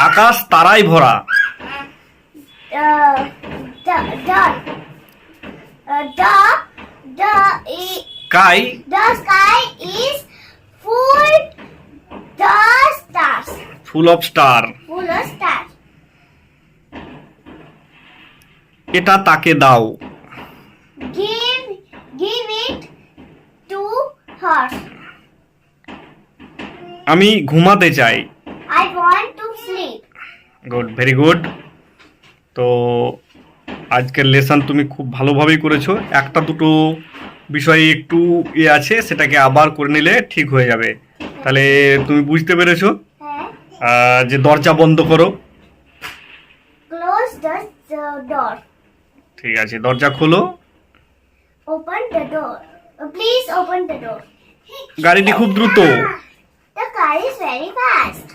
আকাশ তারায় ভরা। Sky The sky is full the stars. full of star. Full of stars. এটা তাকে দাও। Give it to her. আমি ঘুমাতে চাই। I want to sleep. Good, very good. তো আজকের লেসন তুমি খুব ভালোভাবেই করেছো। একটা দুটো বিষয়ে একটু আছে, সেটাকে আবার করে নিলে ঠিক হয়ে যাবে। তাহলে তুমি বুঝতে পেরেছো যে দরজা বন্ধ করো। Close the door. ঠিক আছে, দরজা খোলো। Open the door. Please open the door. গাড়িটি খুব দ্রুত। The car is very fast.